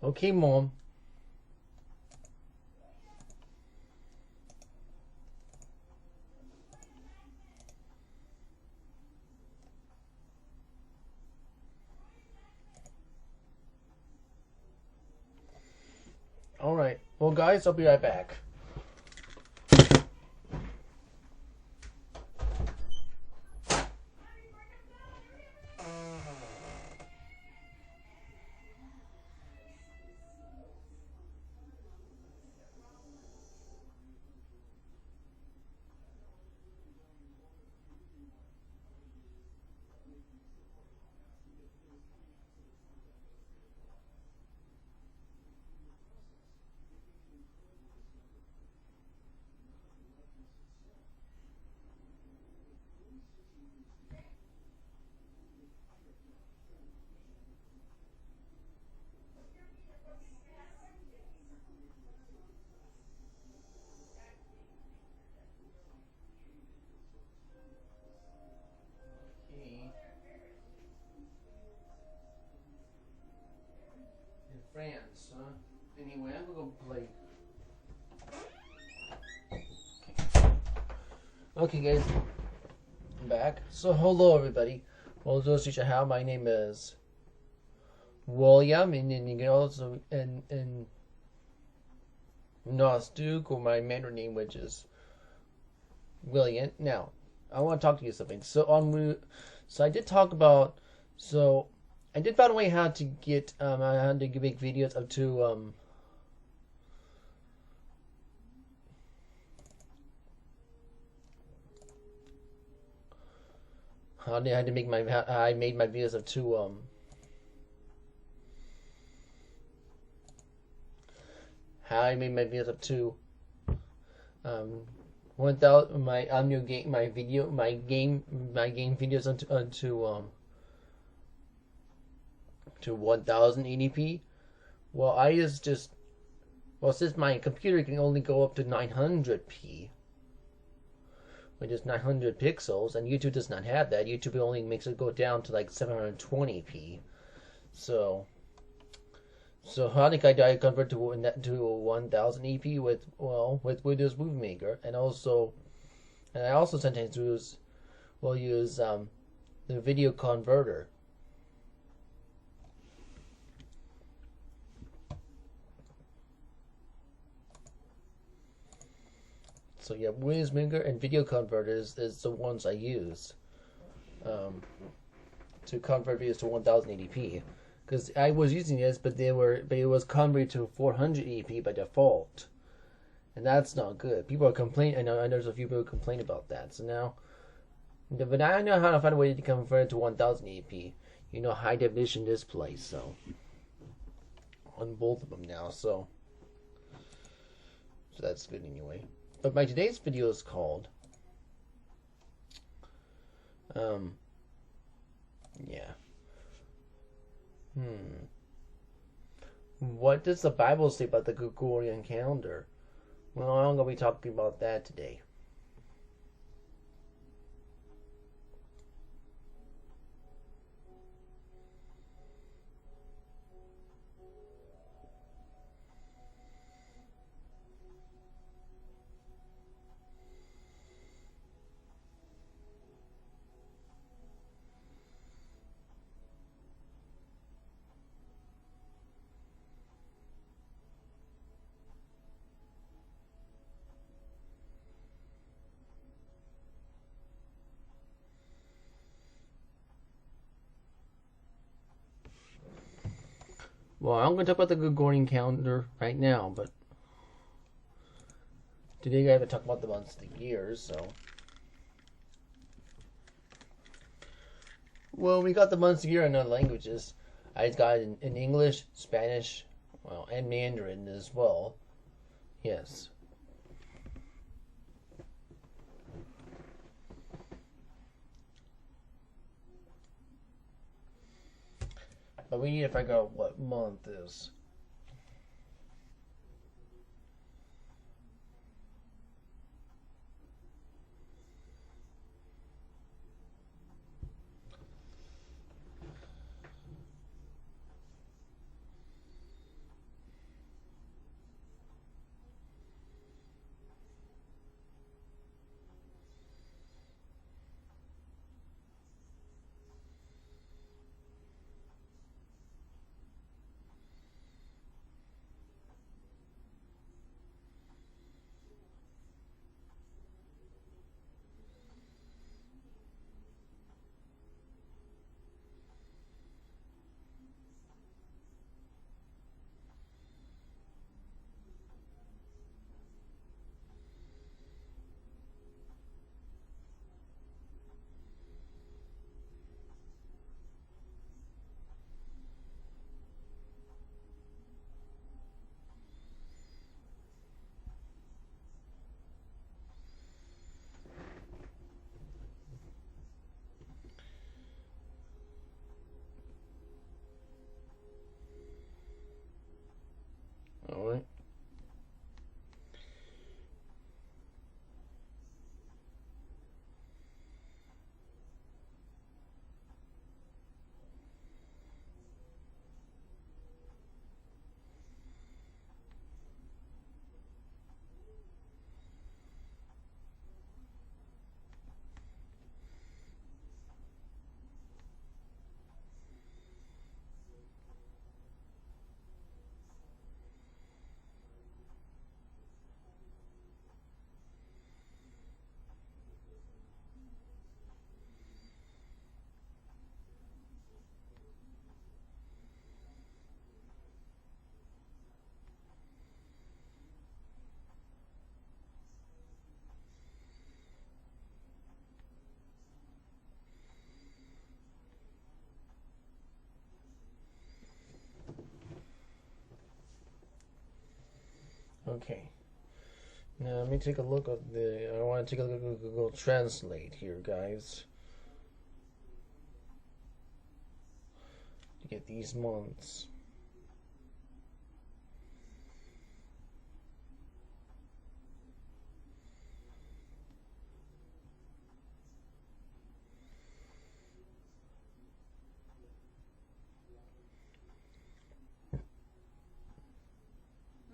Okay, Mom. Alright. Well, guys, I'll be right back. France, huh? Anyway, I'm gonna go play. Okay, guys, I'm back. So, hello, everybody. Well, those teach you how my name is William, and you can also in Nos Duke, or my Mandarin name, which is William. Now, I want to talk to you something. So I did talk about. So I did find a way how to get how to make videos up to how I had to make my I made my videos up to how I made my videos up to 1,000 my new game my game videos onto to 1080p. Well, since my computer can only go up to 900p, which is 900 pixels, and YouTube does not have that. YouTube only makes it go down to like 720p. So how did I convert to 1080p with Windows Movie Maker, and I also sometimes use the video converter. So yeah, Windows Maker and video converters is the ones I use to convert videos to 1080p. Because I was using this, but it was converted to 480p by default, and that's not good. People are complaining. I know there's a few people who complain about that. So now, but I know how to find a way to convert it to 1080p. High definition display. So on both of them now. So that's good anyway. But my today's video is called what does the Bible say about the Gregorian calendar? Well, I'm going to be talking about that today. Well, I'm going to talk about the Gregorian calendar right now, but today I have to talk about the months of the years, so. Well, we got the months of the year in other languages. I got it in English, Spanish, and Mandarin as well. Yes. But we need to figure out what month is. Okay. Now let me take a look at the. I want to take a look at Google Translate here, guys. To get these months.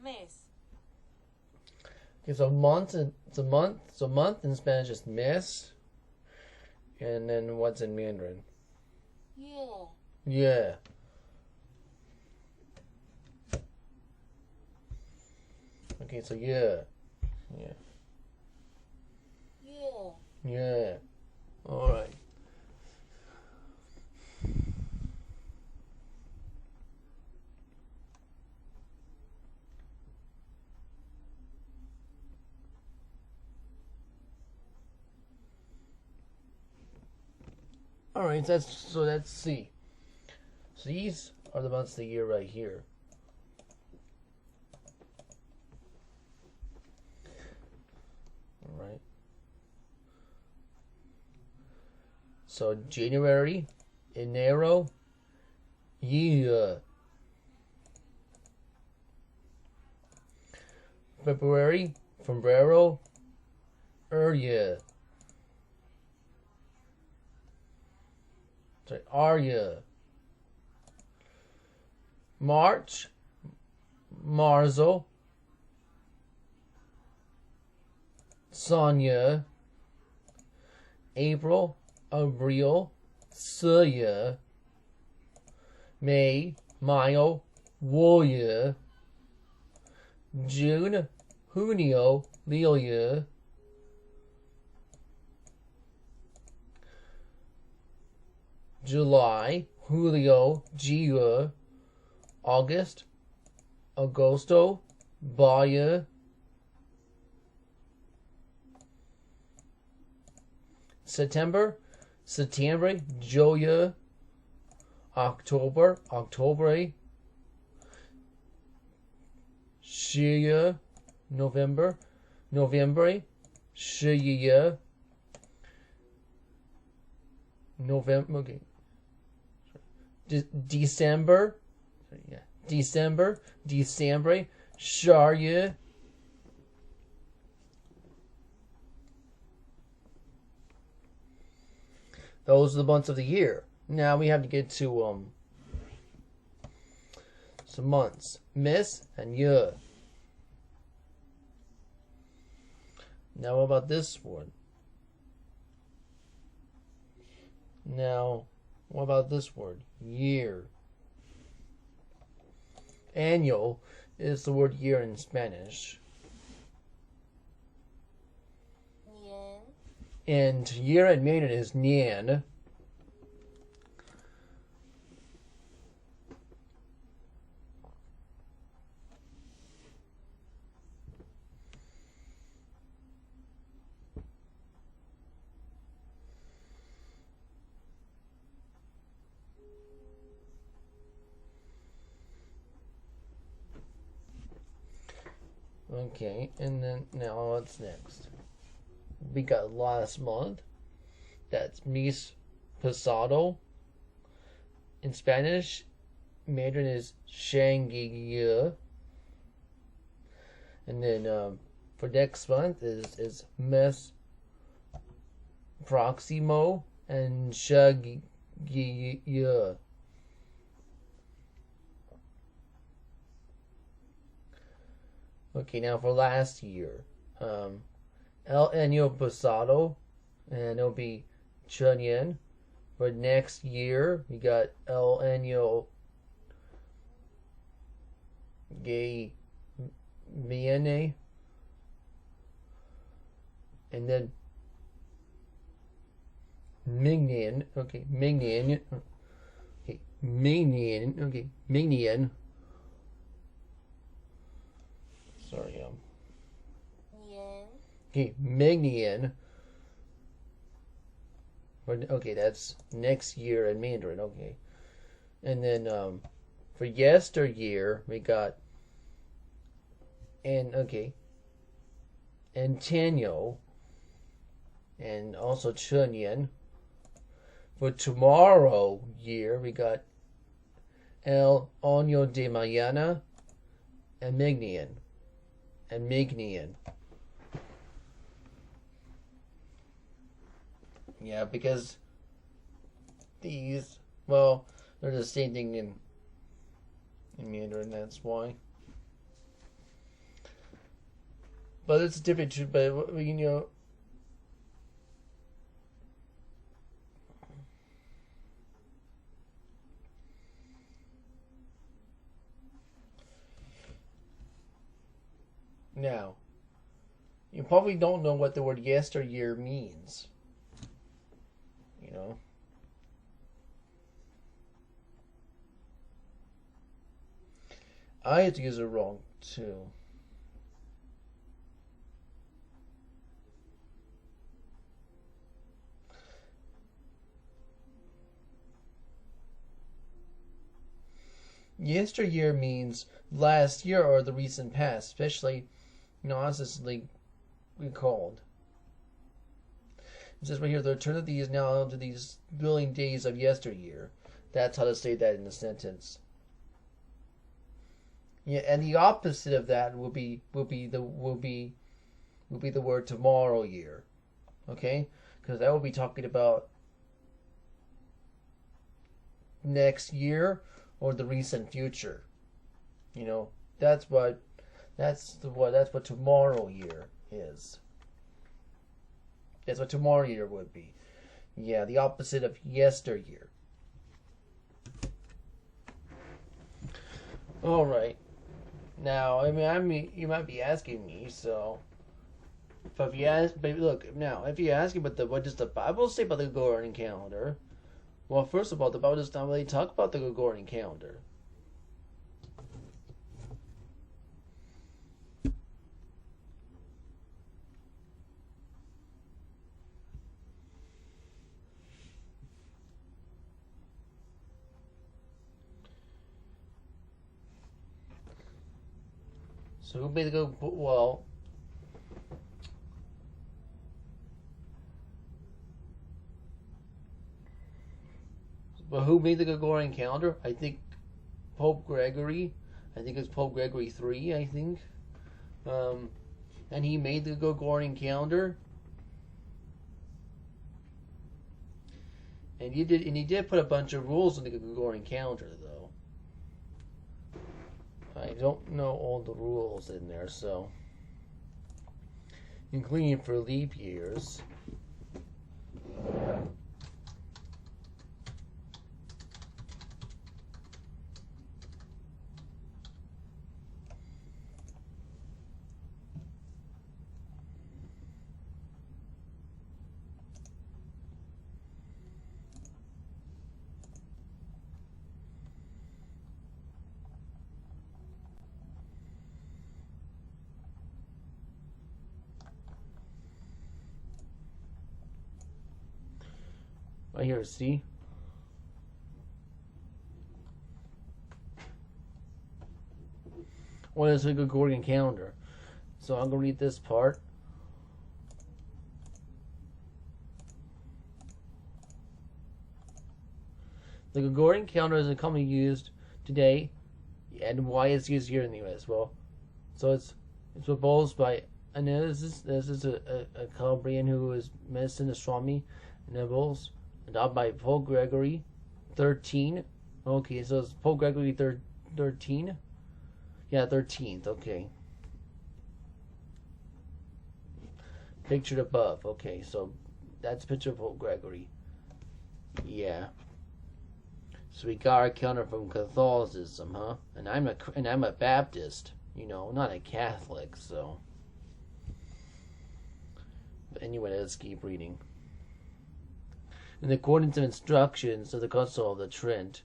Mes. Okay, so month, it's a month. So month in Spanish is mes, and then what's in Mandarin? Yeah. Yeah. Okay, so yeah, Yeah. yeah. All right. All right, that's C. So these are the months of the year right here. All right. So January, enero, year. February, febrero, year. Sorry, Arya. March, Marzo, Sonia. April, Abril, Suya. May, Mayo, Woya. June, Junio, Lilia. July, Julio, Gia. August, Agosto, Baya. September, September, Joya. October, October, Shia. November, November, Shia. November, okay. December, yeah. December, Sharya. Those are the months of the year. Now we have to get to some months. Mes and year. Now what about this one? Now, what about this word? Year. Annual is the word year in Spanish. Nien. And year in Mandarin is nian. Okay, and then now what's next? We got last month. That's mes pasado. In Spanish, Mandarin is Shangye. And then for next month is mes proximo and Shagye. Okay, now for last year, El Año Pasado, and it'll be Chunyan. For next year, we got El Año Gay Viene, and then Mingnian. Okay, Mingnian. Okay, Mingnian. Okay, Mingnian. Sorry, Nien. Okay, Mingnian. Okay, that's next year in Mandarin. Okay, and then for yesteryear we got and okay, and Tenyo, and also Chunyan. For tomorrow year, we got El Año de Mañana and Mignian. And Mignian. Yeah, because these, well, they're the same thing in Mandarin, that's why. But it's different too, but you know. Now, you probably don't know what the word yesteryear means. You know? I used to use it wrong too. Yesteryear means last year or the recent past, especially honestly recalled. It says right here, the return of these now to these billing days of yesteryear. That's how to say that in a sentence. Yeah, and the opposite of that will be the word tomorrow year. Okay? Because that will be talking about next year or the recent future. You know, that's what tomorrow year is. That's what tomorrow year would be. Yeah, the opposite of yesteryear. All right. Now, I mean, you might be asking me, so. But if you ask, but look now, if you ask me, what does the Bible say about the Gregorian calendar? Well, first of all, the Bible does not really talk about the Gregorian calendar. So who made the well? But who made the Gregorian calendar? I think Pope Gregory. I think it's Pope Gregory III. I think, and he made the Gregorian calendar. And he did put a bunch of rules in the Gregorian calendar, though. I don't know all the rules in there, so including for leap years. Right here, see? What is the Gregorian calendar? So I'm going to read this part. The Gregorian calendar is commonly used today, and why it's used here in the U.S. Well, so it's proposed by, and this is a Calabrian who is medicine, astronomy, Nebels, adopted by Pope Gregory 13. Okay, so it's Pope Gregory 13. Yeah, 13th. Okay. Pictured above. Okay, so that's a picture of Pope Gregory. Yeah. So we got our calendar from Catholicism, huh? And I'm a Baptist, not a Catholic, so. But anyway, let's keep reading. In accordance to instructions of the Council of the Trent,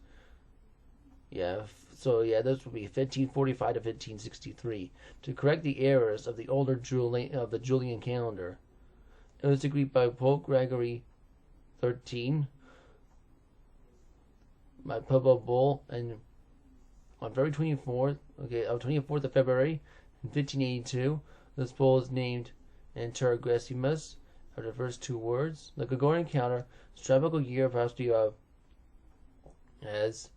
this would be 1545 to 1563, to correct the errors of the older Julian calendar. It was agreed by Pope Gregory 13 by Papal Bull, and on February 24th, of February, In 1582, this bull is named Intergressimus after the first two words. The Gregorian calendar, tropical year perhaps to as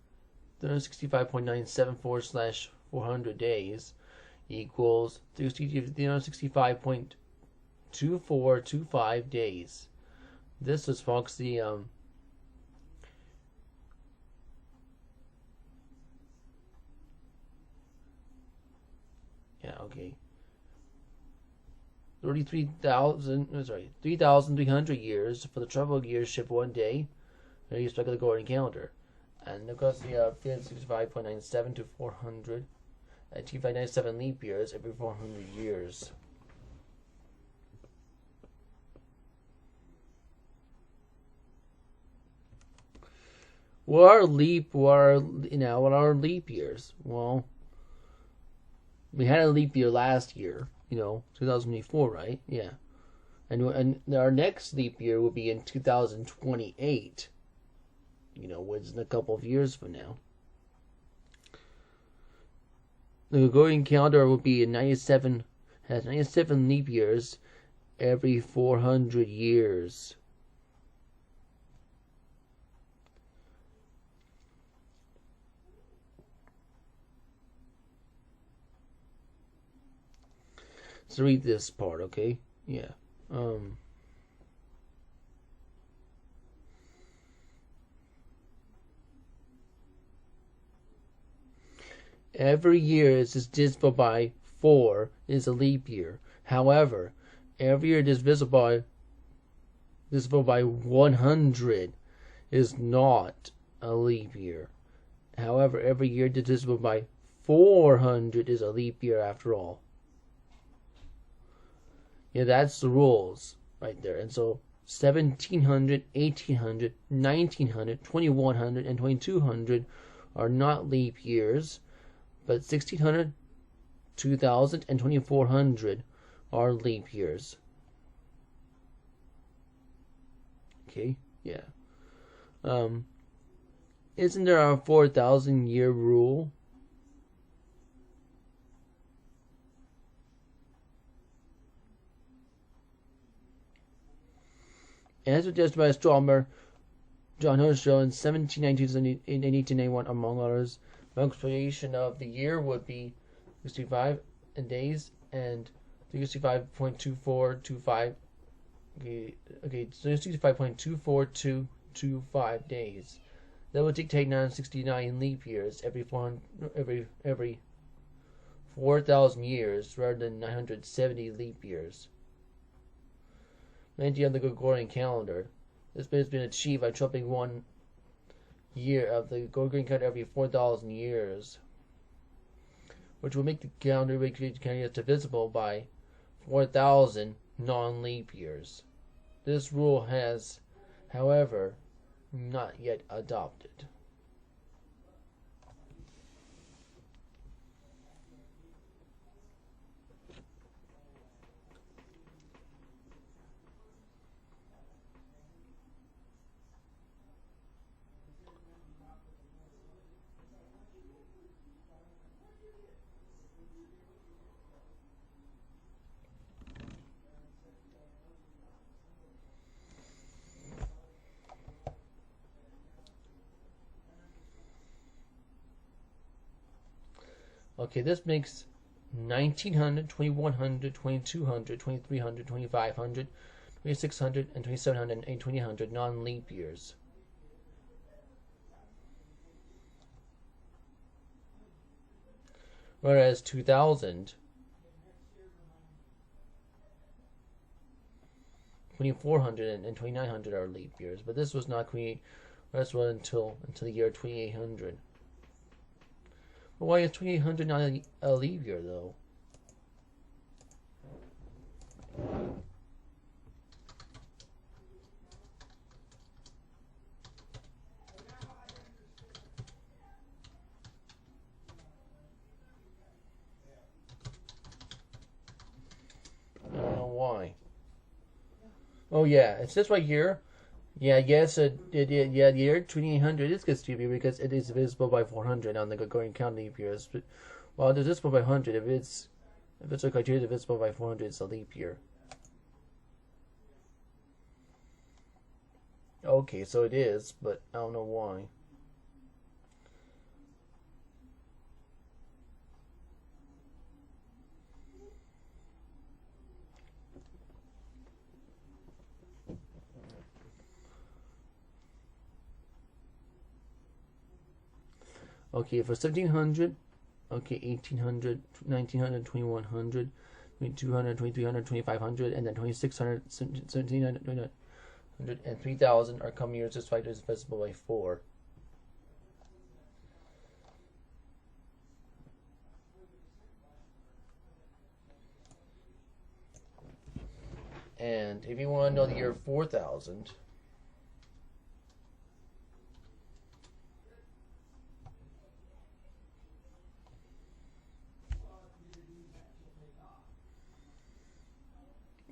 365.974/400 days equals 365.2425 days. This is folks the yeah, okay. 3,300 years for the tropical year ship one day in respect of the Gregorian calendar. And because the 365.97 to 400 and 2597 leap years every 400 years. What are leap years? Well, we had a leap year last year, 2024, right? Yeah. And our next leap year will be in 2028, which is in a couple of years from now. The Gregorian calendar will be has 97 leap years every 400 years. So read this part, okay? Yeah. Every year is divisible by 4 is a leap year. However, every year divisible by 100 is not a leap year. However, every year divisible by 400 is a leap year after all. Yeah, that's the rules right there. And so 1700, 1800, 1900, 2100, and 2200 are not leap years, but 1600, 2000, and 2400 are leap years. Okay, yeah. Isn't there a 4,000 year rule? As suggested by astronomer John Herschel in 1792 and 1891, among others, the explanation of the year would be 65 in days and 365.2425. Okay, 365.24225 days. That would dictate 969 leap years every 4,000 years, rather than 970 leap years. On the Gregorian calendar. This has been achieved by chopping 1 year of the Gregorian calendar every 4,000 years, which will make the calendar divisible by 4,000 non-leap years. This rule has, however, not yet adopted. Okay, this makes 1900, 2100, 2200, 2300, 2500, 2600, and 2700 and 2000 non-leap years. Whereas 2000, 2400, and 2900 are leap years, but this was not created. That's run until the year 2800. But why is 2800 not a leap year, though? I don't know why. Oh yeah, it says right here. Yeah, yes, the year 2800 is conceivable because it is divisible by 400 on the Gregorian count leap years. But while it is divisible by 100, if it's If it's a criteria divisible by 400, it's a leap year. Okay, so it is, but I don't know why. Okay, for 1700, okay, 1800, 1900, 2100, 2200, 2300, 2500, and then 2600, 1700, 2900, and 3000 are coming years. This factor is divisible by 4. And if you want to know the year 4000,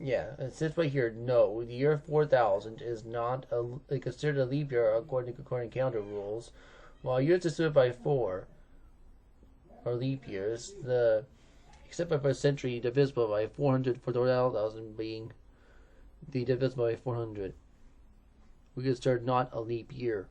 yeah, it says right here, no, the year 4000 is not considered a leap year according to Gregorian calendar rules. While years divided by 4 are leap years, except by first century divisible by 400 for the 4000 being the divisible by 400, we consider not a leap year.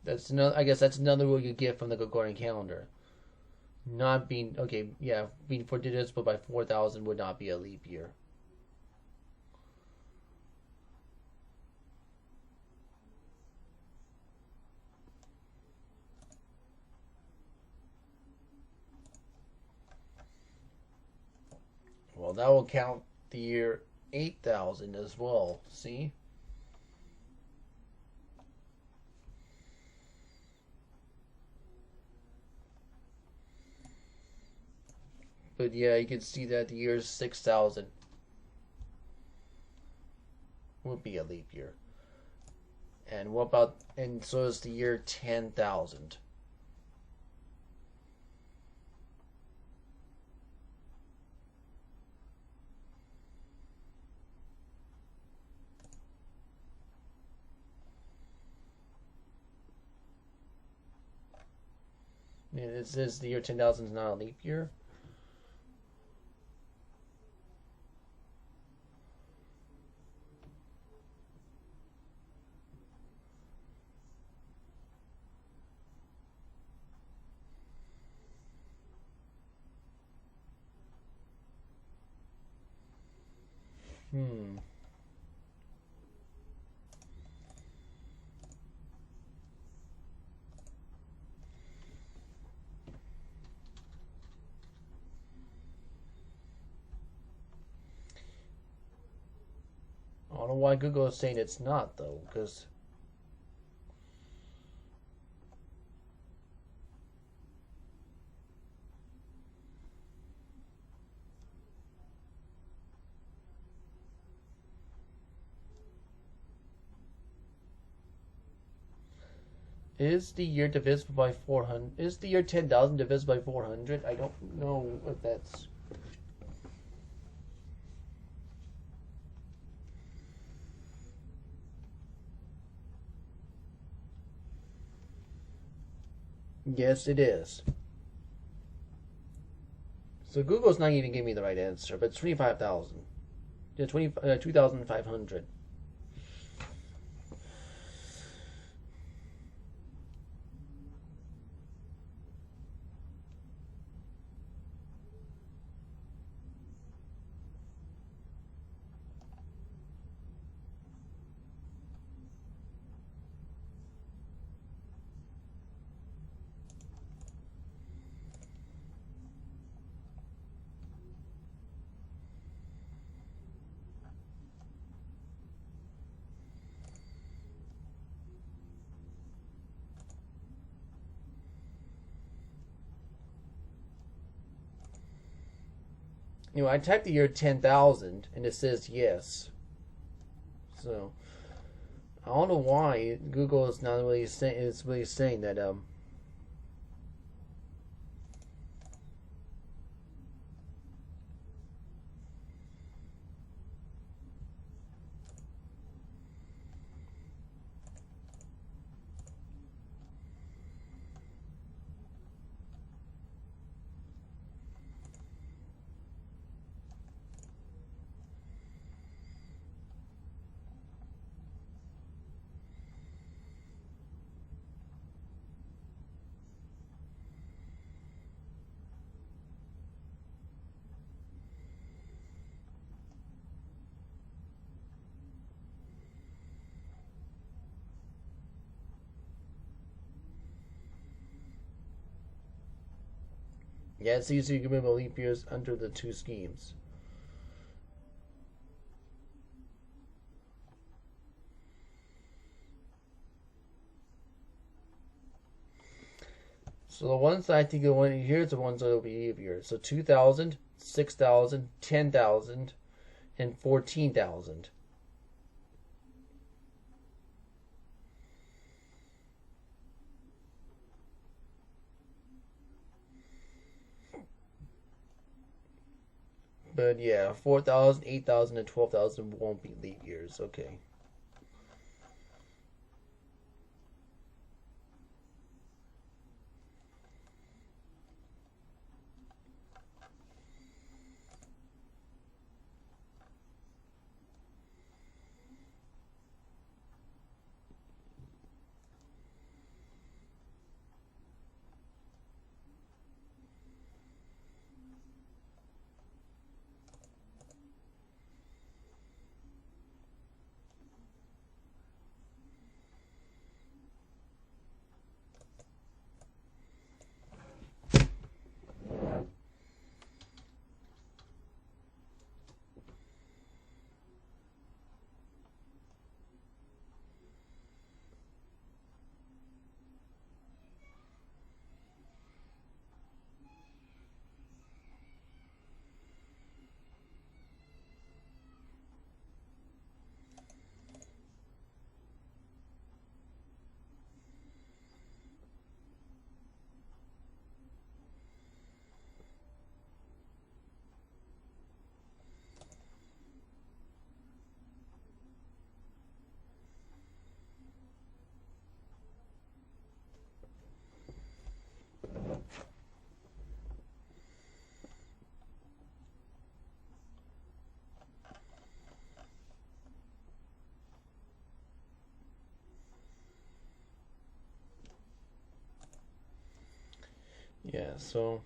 That's another. I guess that's another rule you get from the Gregorian calendar. Not being okay, yeah, being divisible by 4000 would not be a leap year. Well, that will count the year 8000 as well. See. But yeah, you can see that the year 6000 would be a leap year. And what about, and so is the year 10,000. And it says the year 10,000 is not a leap year. Hmm. I don't know why Google is saying it's not, though, because is the year divisible by 400? Is the year 10,000 divisible by 400? I don't know if that's. Yes, it is. So Google's not even giving me the right answer, but it's 25,000. Yeah, 2,500. I typed the year 10,000 and it says yes. So I don't know why Google is not really saying that. Yeah, it's easy to remove leap years under the two schemes. So the ones that I think are one here's the ones that will be leap years. So 2,000, 6,000, 10,000, and 14,000. But yeah, 4,000, 8,000, and 12,000 won't be leap years. Okay. Yeah, so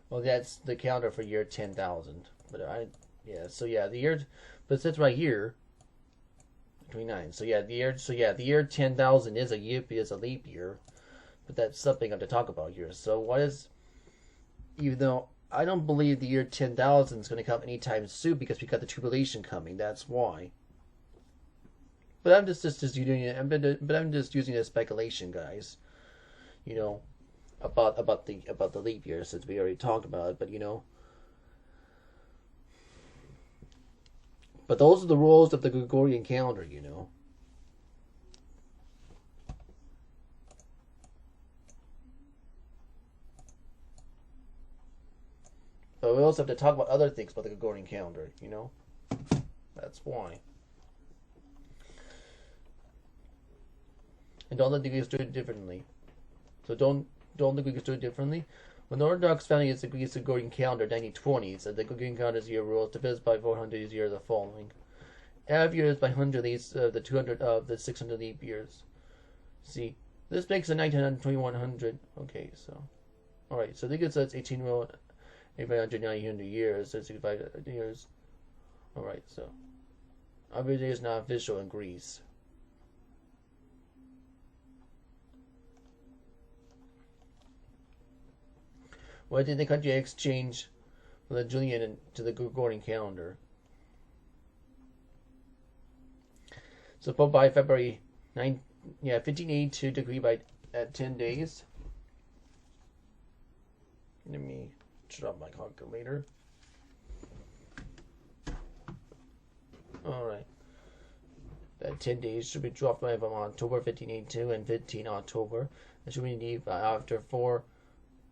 well, that's the calendar for year 10,000. But yeah, so yeah, the year, but it says right here, 29. So yeah, the year 10,000 is a leap year, but that's something I have to talk about here. So what is, even though I don't believe the year 10,000 is going to come anytime soon because we got the tribulation coming. That's why. But I'm just using it. But I'm just using it as speculation, guys. You know, about the leap year since we already talked about it. But but those are the rules of the Gregorian calendar. But we also have to talk about other things about the Gregorian calendar. That's why. And don't let the Greeks do it differently. So don't the Greeks do it differently. When the Orthodox family agrees to Gregorian calendar 1920, so the Gregorian calendar's year rules divides by 400 is year the following. Average years by 100 leads the 200 of the 600 leap years. See, This makes it 1900, 2100. Okay, so. Alright, so I think it says 18 million, 800, 900 years, 65 years. Alright, so. Obviously, it's not official in Greece. Why did the country exchange from the Julian to the Gregorian calendar? So by February 9, 1582 decree by at 10 days. Let me drop my calculator. Alright. That 10 days should be dropped by from October 1582 and 15 October. That should be after 4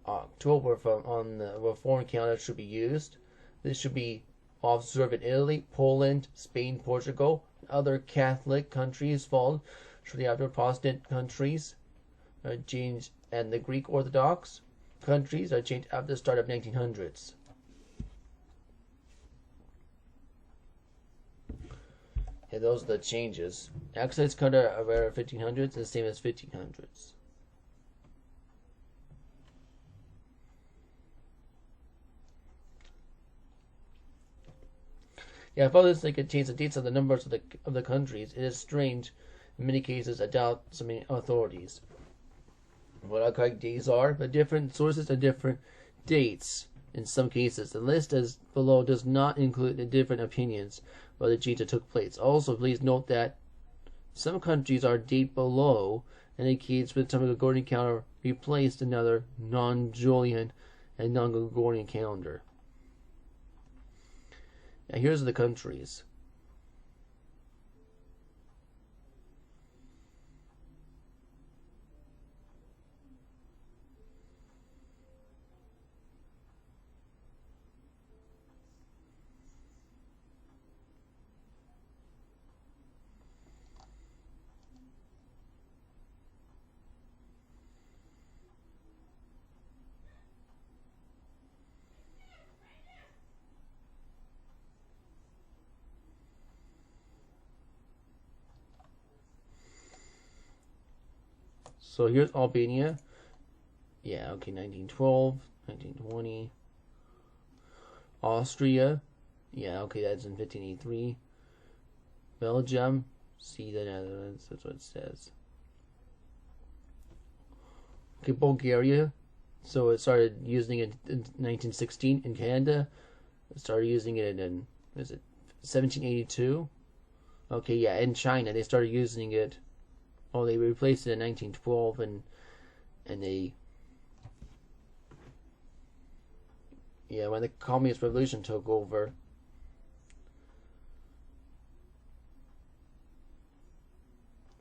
October from on the reform calendar should be used. This should be observed in Italy, Poland, Spain, Portugal, other Catholic countries followed shortly after. Protestant countries are changed, and the Greek Orthodox countries are changed after the start of 1900s. Yeah, those are the changes. Access calendar of 1500s is the same as 1500s. Yeah, if others contains the dates of the numbers of the countries, it is strange. In many cases, I doubt some authorities. What our correct dates are, but different sources have different dates. In some cases, the list as below does not include the different opinions about the change that took place. Also, please note that some countries are date below indicates with some Gregorian calendar replaced another non-Julian and non-Gregorian calendar. Now here's the countries. So here's Albania. Yeah, okay, 1912, 1920. Austria. Yeah, okay, that's in 1583. Belgium. See the Netherlands, that's what it says. Okay, Bulgaria. So it started using it in 1916 in Canada. It started using it in, is it 1782? Okay, yeah, in China they started using it. Oh, they replaced it in 1912, and they, yeah, when the Communist Revolution took over.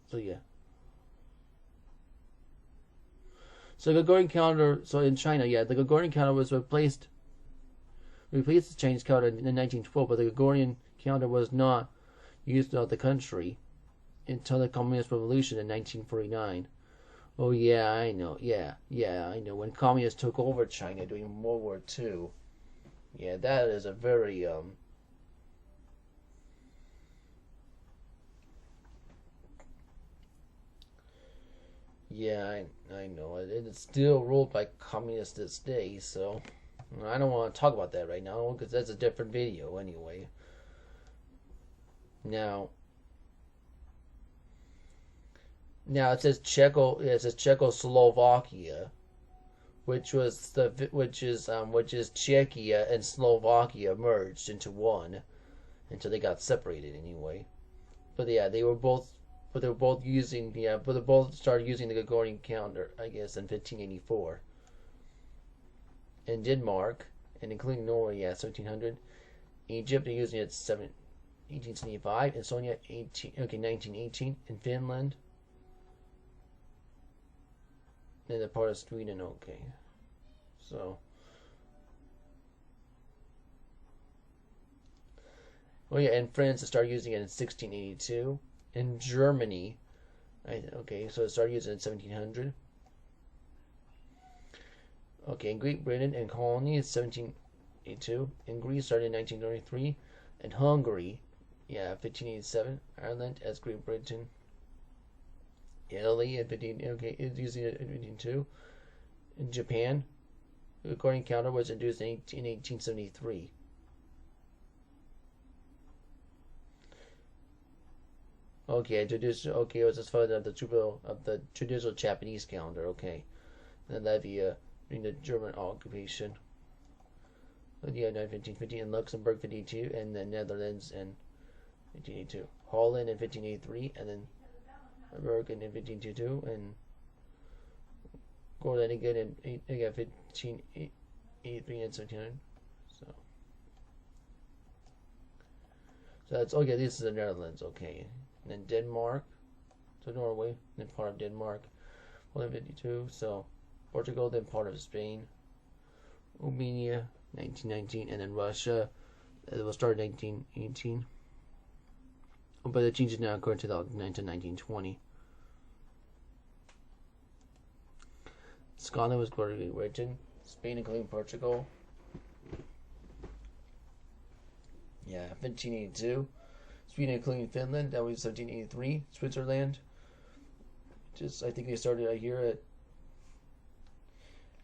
So yeah. So the Gregorian calendar. So in China, yeah, the Gregorian calendar was replaced the Chinese calendar in 1912, but the Gregorian calendar was not used throughout the country until the Communist Revolution in 1949. Oh yeah, I know. Yeah, I know. When communists took over China during World War II. Yeah, that is a very yeah, I know. It's still ruled by communists this day, so I don't want to talk about that right now because that's a different video anyway. Now it says Czechoslovakia, which is Czechia and Slovakia merged into one until they got separated anyway. But yeah, they were both using they both started using the Gregorian calendar, I guess, in 1584. In Denmark, and including Norway, yeah, 1700. Egypt, they're using it 1875. Estonia, 1918. In Finland. And the part of Sweden, okay. So. Oh yeah, in France, they started using it in 1682. In Germany, okay, so it started using it in 1700. Okay, in Great Britain and colony, it's 1782. In Greece, started in 1933. In Hungary, yeah, 1587. Ireland as Great Britain Italy in 15. Okay, it's using it in 1502. In Japan, the Gregorian calendar was introduced in 1873. Okay, introduced. Okay, it was as far as the traditional Japanese calendar. Okay, and Latvia during the German occupation. Yeah, 1550 in Luxembourg 52, and the Netherlands in 1582. Holland in 1583, and then America in 1522, and Gordon again in 1583 and 1700. So that's okay. This is the Netherlands. Okay, and then Denmark, so Norway, then part of Denmark, 152. So Portugal, then part of Spain, Romania, 1919, and then Russia. It was started in 1918. But the changes now occurred to 1920. Scotland was Great Britain. Spain, including Portugal. Yeah, 1582. Sweden, including Finland. That was 1783. Switzerland. I think they started here at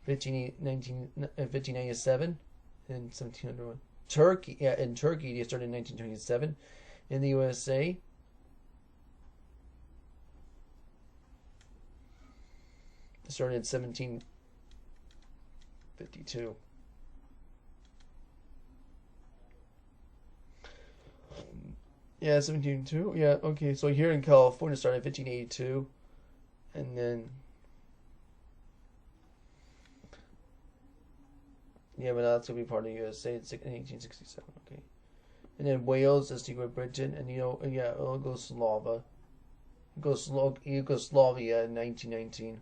1597 and 1701. Turkey, in Turkey they started in 1927. In the USA, they started in 1752. Yeah, 1702. Yeah, okay. So here in California, started in 1582, and then yeah, but that's gonna be part of the USA in 1867. Okay, and then Wales is Great Britain, and yeah, Yugoslavia in 1919.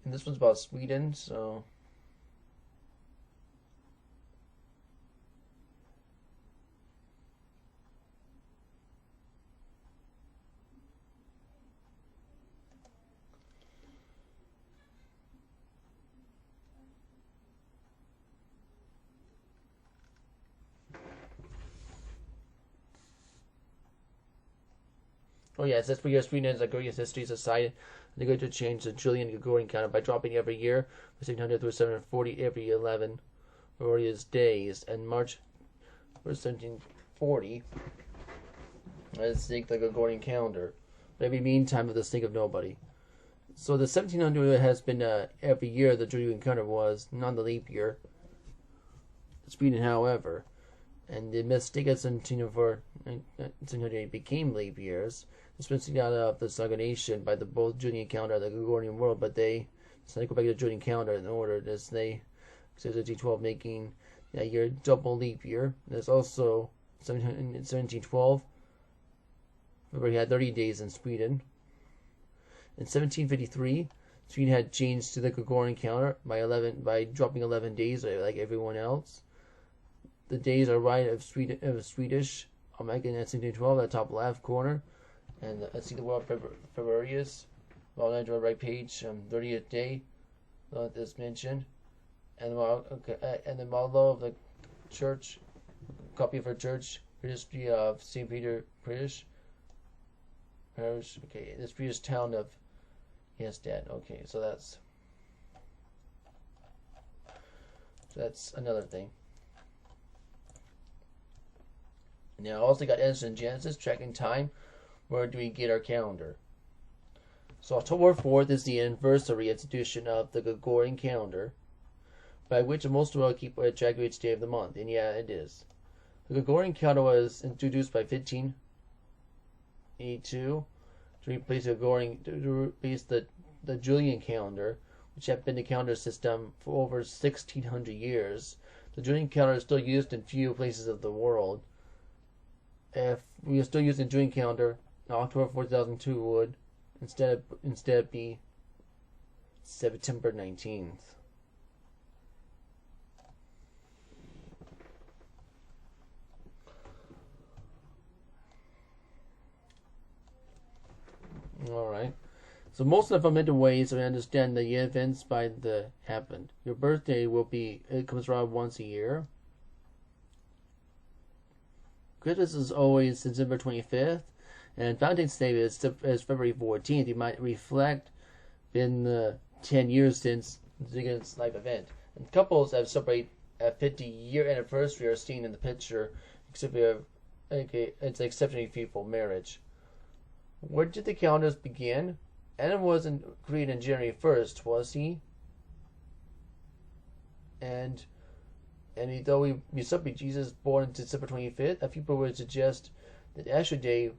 And this one's about Sweden, so. Oh yeah, it says for years Sweden is a great history society. They're going to change the Julian Gregorian calendar by dropping every year from 600 through 740 every 11 glorious days. And March 1740, let's take the Gregorian calendar. But every meantime of the sake of nobody. So the 1700 has been every year the Julian calendar was, not the leap year. Sweden, however, and the mistake of 1700 became leap years. It's been seen out of the stagnation by the both Julian calendar and the Gregorian world, but they decided to go back to the Julian calendar in order as they says 1712 making that year double leap year. There's also 1712 where we had 30 days in Sweden. In 1753, Sweden had changed to the Gregorian calendar by dropping 11 days like everyone else. The days are right of Swedish. I'm making that 1712 at the top left corner. And let's see the world Februarius. Well, on the right page, 30th day, this mentioned. And the model of the church, copy of our church, history of St. Peter Parish. Okay, this previous town of Hestad. Okay, so that's another thing. Now, I also got Edison and Genesis, tracking time. Where do we get our calendar? So October 4th is the anniversary institution of the Gregorian calendar, by which most will keep a track of each day of the month. And yeah, it is. The Gregorian calendar was introduced by 1582 to replace the Julian calendar, which had been the calendar system for over 1600 years. The Julian calendar is still used in few places of the world. If we are still using the Julian calendar, October 4, 2002 would instead be September 19th. Alright. So most of the fundamental ways to understand the events happened. Your birthday it comes around once a year. Christmas is always December 25th, and Valentine's Day is February 14th. You might reflect in the 10 years since Ziggins' life event. And couples that celebrate a 50-year anniversary are seen in the picture, except it's an exceptionally fruitful marriage. Where did the calendars begin? Adam wasn't created on January 1st, was he? And though we celebrate Jesus born on December 25th, a few people would suggest that actual day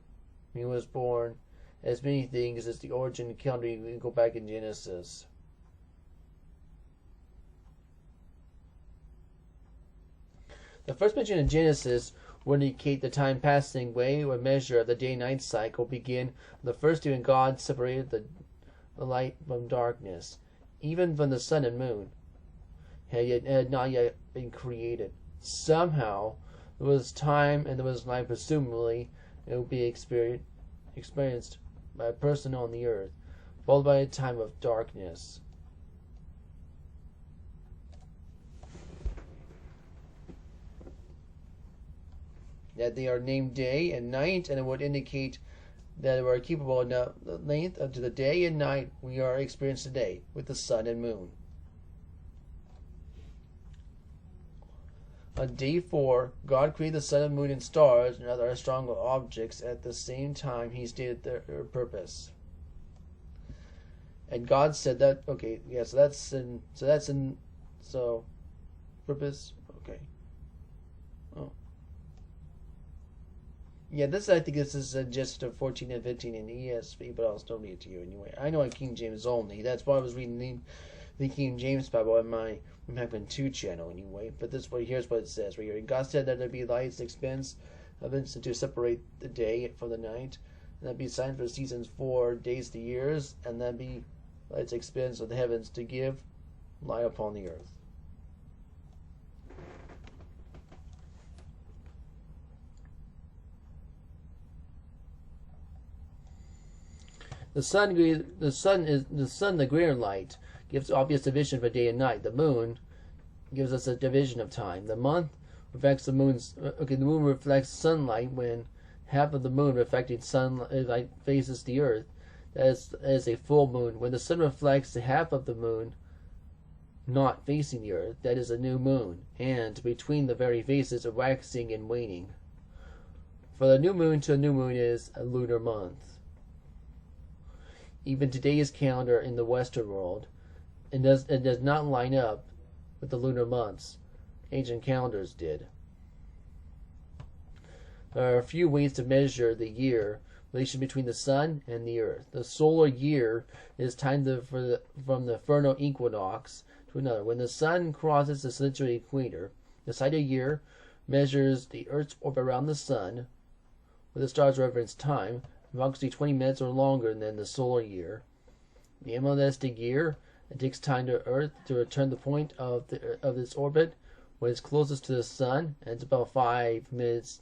he was born as many things as the origin calendar. We go back in Genesis. The first mention in Genesis would indicate the time passing way or measure of the day-night cycle began the first day when God separated the light from darkness, even from the sun and moon. Had not yet been created. Somehow there was time and there was life. Presumably it would be experienced by a person on the earth, followed by a time of darkness. That they are named day and night, and it would indicate that we are capable of the length of the day and night we are experiencing today with the sun and moon. On day 4, God created the sun and moon and stars and other astronomical objects. At the same time, He stated their purpose. And God said that, okay, yeah, so purpose, okay. Oh. Yeah, I think this is just 14 and 15 in ESV, but I'll still read it to you anyway. I know in King James only. That's why I was reading the King James Bible on my Macman 2 channel anyway. But here's what it says right here. And God said that there'd be lights, expense of it to separate the day from the night, and that'd be signs for seasons, 4 days to years, and that'd be lights, expense of the heavens to give light upon the earth. The sun, the greater light, gives obvious division for day and night. The moon gives us a division of time. The month reflects the moon's. The moon reflects sunlight when half of the moon reflecting sunlight faces the earth. That is a full moon. When the sun reflects the half of the moon not facing the earth, that is a new moon. And between the very faces, a waxing and waning. For the new moon to a new moon is a lunar month. Even today's calendar in the Western world, it does not line up with the lunar months. Ancient calendars did. There are a few ways to measure the year relation between the sun and the earth. The solar year is timed from the vernal equinox to another. When the sun crosses the celestial equator, the sidereal year measures the earth's orbit around the sun with the star's reference time, approximately 20 minutes or longer than the solar year. The heliocentric year, it takes time to Earth to return the point of its orbit when it's closest to the sun, and it's about 5 minutes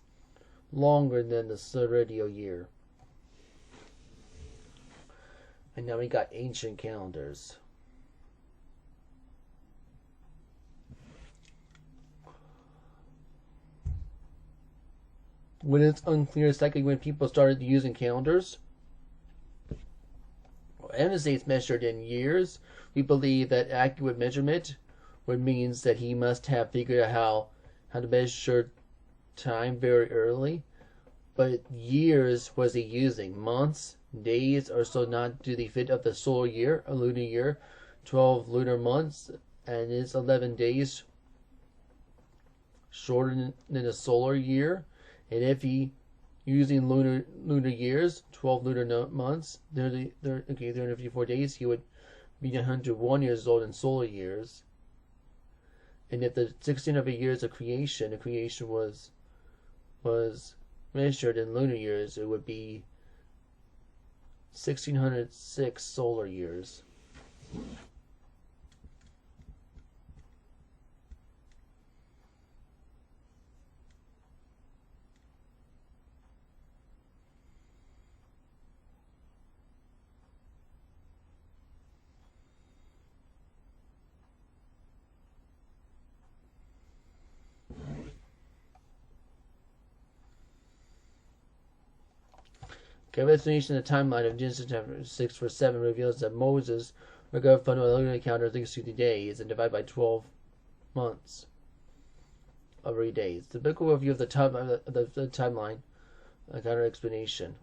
longer than the sidereal year. And now we got ancient calendars. When it's unclear exactly when people started using calendars, and it's measured in years, we believe that accurate measurement would means that he must have figured out how to measure time very early. But years was he using? Months, days, or so not to the fit of the solar year, a lunar year, 12 lunar months, and it's 11 days shorter than a solar year. And if he using lunar years, 12 lunar months, 354 days, he would be 101 years old in solar years. And if the 16 of the years of creation, was measured in lunar years, it would be 1606 solar years. Okay, explanation of the timeline of Genesis chapter 6 verse 7 reveals that Moses regarded fundamental lunar calendar of 60 days and divided by 12 months of 30 days. The biblical review of the timeline, counter explanation.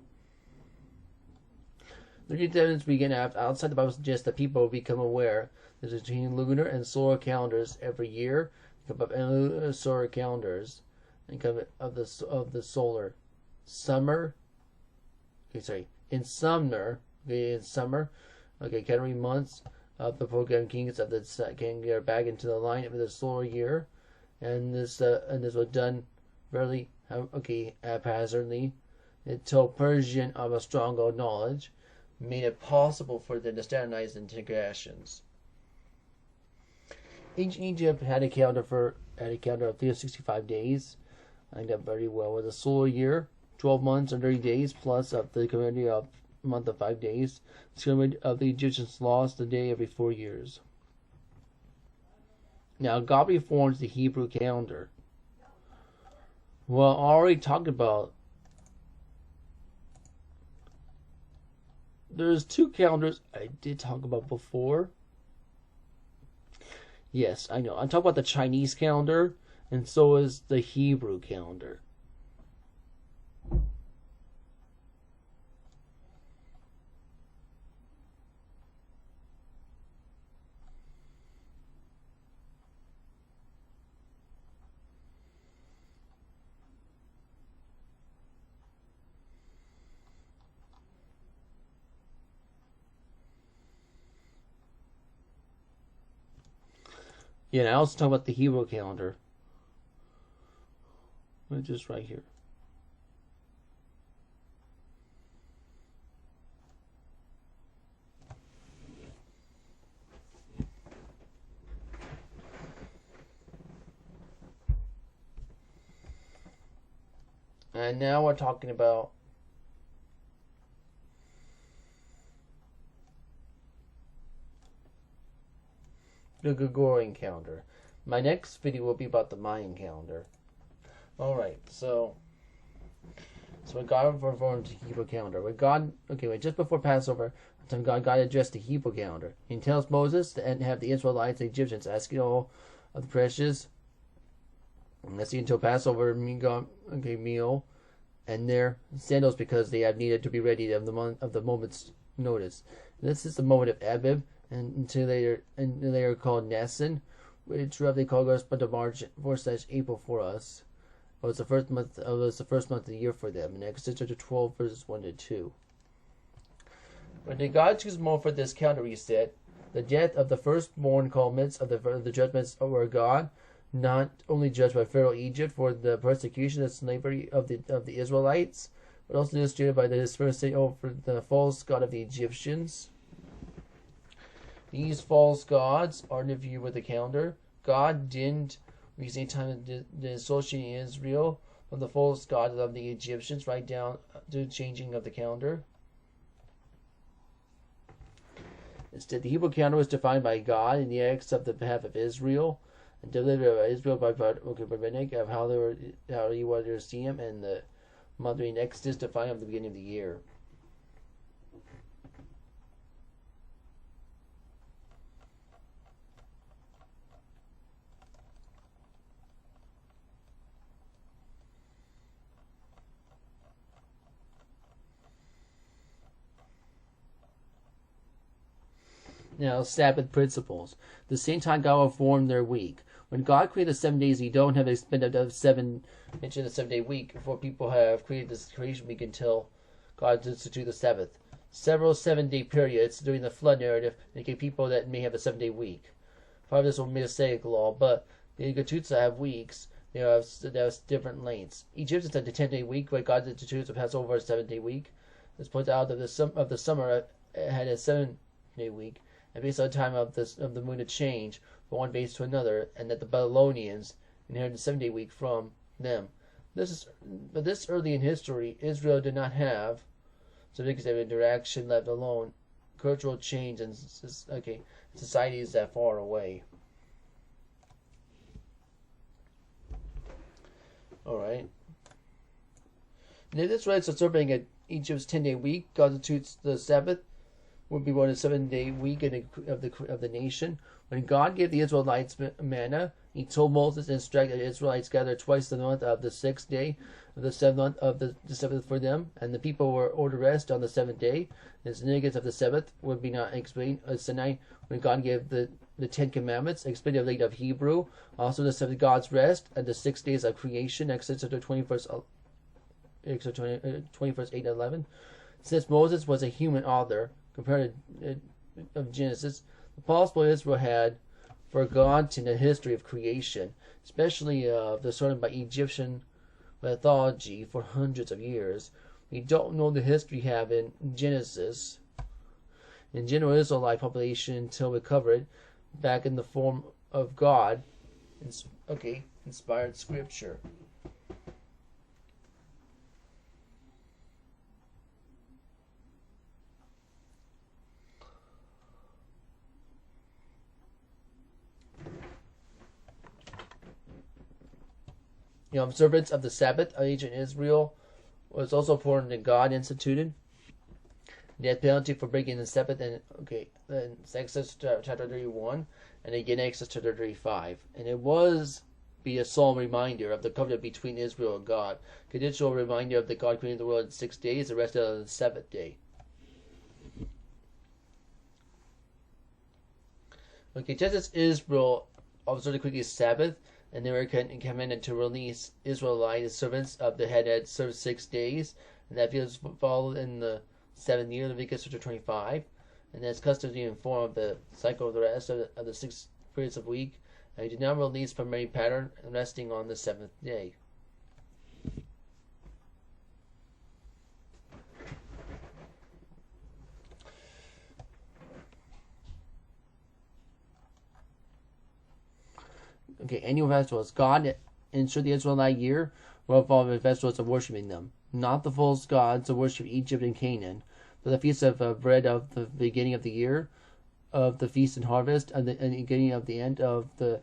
The New Testament begin outside the Bible suggests that people will become aware that between lunar and solar calendars every year, come up and solar calendars, and come of the solar summer. Okay, sorry, in summer. Okay, in summer. Okay, calendar months of the program kings of the can get back into the line of the solar year, and this was done very haphazardly until Persian of a stronger knowledge made it possible for them to standardize integrations. Ancient Egypt had a calendar of 365 days, lined up very well with a solar year, 12 months and 30 days, plus of the community of month of 5 days. The community of the Egyptians lost a day every 4 years. Now, God reforms the Hebrew calendar. Well, I already talked about. There's two calendars I did talk about before. Yes, I know. I'm talking about the Chinese calendar, and so is the Hebrew calendar. Yeah, and I also talk about the Hebrew calendar. Just right here. And now we're talking about the Gregorian calendar. My next video will be about the Mayan calendar. Alright, so when God reformed the Hebrew calendar. Just before Passover, God addressed the Hebrew calendar. He tells Moses to have the Israelites, the Egyptians, asking all of the precious, let's see, until Passover meal, and their sandals, because they have needed to be ready of the moment's notice. This is the moment of Abib, and until they are called Nisan, which roughly corresponds to March 4/April for us. It was the first month. It was the first month of the year for them. In Exodus chapter 12, verses 1-2. When did God choose more for this calendar? He said, the death of the firstborn culminates of the judgments over God, not only judged by Pharaoh Egypt for the persecution and slavery of the Israelites, but also illustrated by the dispersing over the false god of the Egyptians. These false gods are in view with the calendar. God didn't waste any time in associating Israel from the false gods of the Egyptians, right down to the changing of the calendar. Instead, the Hebrew calendar was defined by God in the acts of the behalf of Israel, and delivered by Israel by rabbinic of how he wanted to see him, and the month in Exodus defined at the beginning of the year. Now, Sabbath principles. The same time God will form their week. When God created the 7 days, you don't have to spend a 7-day week before people have created this creation week until God instituted the Sabbath. Several 7-day periods during the flood narrative indicate people that may have a 7-day week. Part of this will be a Mosaic law, but the Gatutsa have weeks. They have different lengths. Egyptians had a 10-day week, but God institutes a Passover a 7-day week. This points out that the summer had a 7-day week, and based on the time of the moon to change from one base to another, and that the Babylonians inherited the 7-day week from them. But this early in history, Israel did not have significant interaction, let alone cultural change and societies that far away. All right. The Israelites observing Egypt's 10-day week constitutes the Sabbath. Would be one of the 7-day week of the nation. When God gave the Israelites manna, He told Moses and instructed the Israelites gather twice the month of the 6th day of the 7th month of the Sabbath for them, and the people were ordered rest on the 7th day. The significance of the Sabbath would be not explained. Sinai, when God gave the 10 Commandments, explained the late of Hebrew, also the 7th God's rest, and the 6 days of creation, Exodus 21st 8 and 11. Since Moses was a human author, compared to of Genesis, the possible Israel had forgotten the history of creation, especially of the surrounded by Egyptian mythology for hundreds of years. We don't know the history we have in Genesis. In general Israelite population until we cover it back in the form of God. Inspired scripture. The observance of the Sabbath of ancient Israel was also important that God instituted. Death penalty for breaking the Sabbath in Exodus chapter 31 and again Exodus chapter 35. And it was be a solemn reminder of the covenant between Israel and God. Conditional reminder of that God created the world in 6 days, the rest on the 7th day. Just as Israel observed quickly Sabbath, and they were commanded to release Israelite servants of the head had served 6 days, and that was followed in the 7th year, Leviticus chapter 25, and that's customary in form of the cycle of the rest of the 6 periods of week, and he did not release from any pattern, resting on the 7th day. Annual festivals. God ensured the Israelite year were involved in festivals of worshiping them, not the false gods of worship Egypt and Canaan, but the feast of bread of the beginning of the year, of the feast and harvest, and the beginning of the end of the